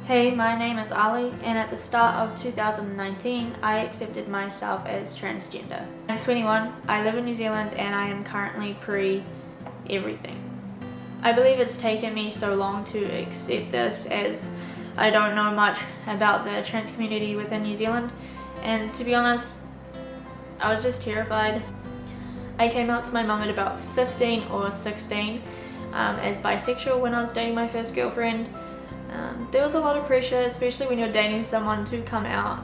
Hey, my name is Arlee, and at the start of 2019, I accepted myself as transgender. I'm 21, I live in New Zealand, and I am currently pre-everything. I believe it's taken me so long to accept this, as I don't know much about the trans community within New Zealand, and to be honest, I was just terrified. I came out to my mum at about 15 or 16 as bisexual when I was dating my first girlfriend. There was a lot of pressure, especially when you're dating someone, to come out.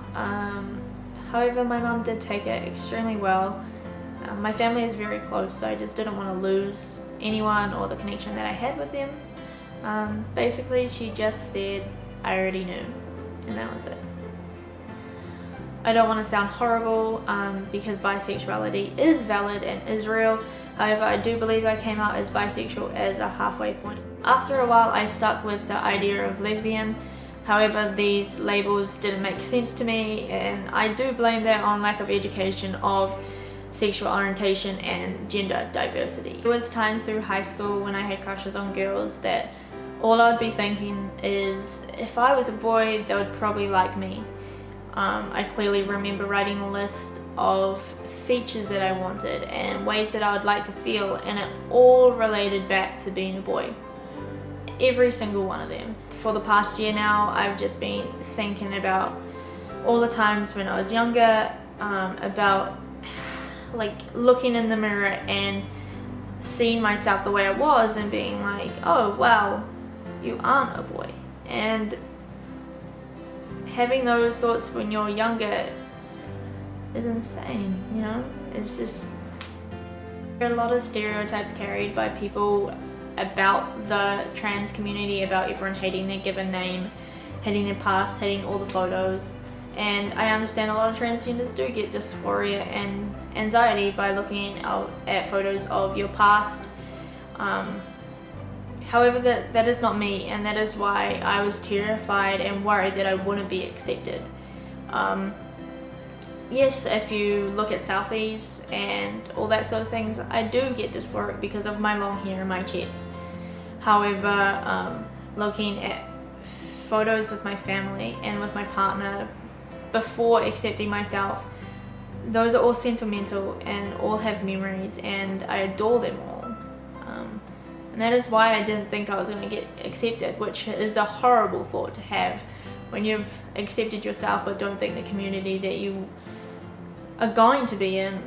However, my mum did take it extremely well. My family is very close, so I just didn't want to lose anyone or the connection that I had with them. Basically, she just said, I already knew, and that was it. I don't want to sound horrible because bisexuality is valid and is real. However, I do believe I came out as bisexual as a halfway point. After a while, I stuck with the idea of lesbian. However, these labels didn't make sense to me, and I do blame that on lack of education of sexual orientation and gender diversity. There was times through high school when I had crushes on girls that all I'd be thinking is, if I was a boy, they would probably like me. I clearly remember writing a list of features that I wanted and ways that I would like to feel, and it all related back to being a boy. Every single one of them. For the past year now, I've just been thinking about all the times when I was younger, about like looking in the mirror and seeing myself the way I was and being like, oh wow, you aren't a boy. And having those thoughts when you're younger is insane, you know? It's just, there are a lot of stereotypes carried by people about the trans community, about everyone hating their given name, hating their past, hating all the photos. And I understand a lot of transgenders do get dysphoria and anxiety by looking at photos of your past. However, that is not me, and that is why I was terrified and worried that I wouldn't be accepted. Yes, if you look at selfies and all that sort of things, I do get dysphoric because of my long hair and my chest. However, looking at photos with my family and with my partner before accepting myself, those are all sentimental and all have memories, and I adore them all. And that is why I didn't think I was going to get accepted, which is a horrible thought to have when you've accepted yourself but don't think the community that you are going to be in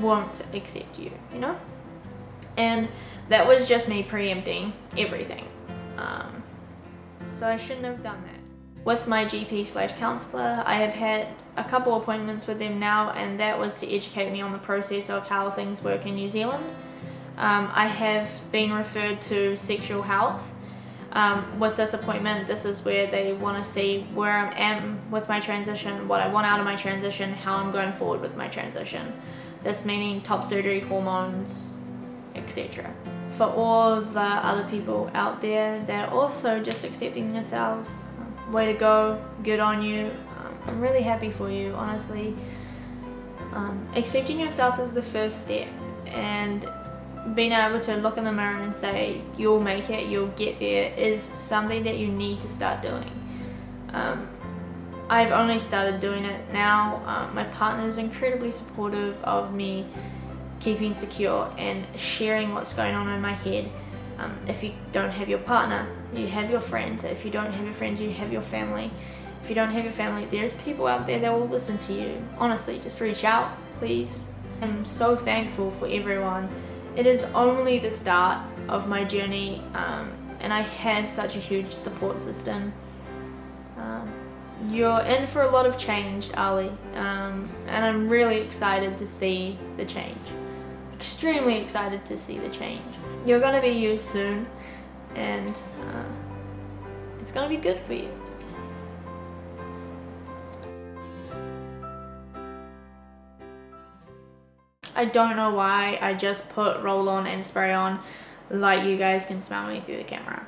won't accept you, you know? And that was just me preempting everything. So I shouldn't have done that. With my GP/counsellor, I have had a couple appointments with them now, and that was to educate me on the process of how things work in New Zealand. I have been referred to sexual health. With this appointment, this is where they want to see where I am with my transition, what I want out of my transition, how I'm going forward with my transition. This meaning top surgery, hormones, etc. For all the other people out there that are also just accepting themselves, way to go, good on you. I'm really happy for you, honestly. Accepting yourself is the first step, and being able to look in the mirror and say you'll make it, you'll get there, is something that you need to start doing. I've only started doing it now. My partner is incredibly supportive of me keeping secure and sharing what's going on in my head. If you don't have your partner, you have your friends. If you don't have your friends, you have your family. If you don't have your family, there's people out there that will listen to you. Honestly, just reach out, please. I'm so thankful for everyone. It is only the start of my journey, and I have such a huge support system. You're in for a lot of change, Arlee, and I'm really excited to see the change. Extremely excited to see the change. You're gonna be you soon, and it's gonna be good for you. I don't know why I just put roll on and spray on like you guys can smell me through the camera.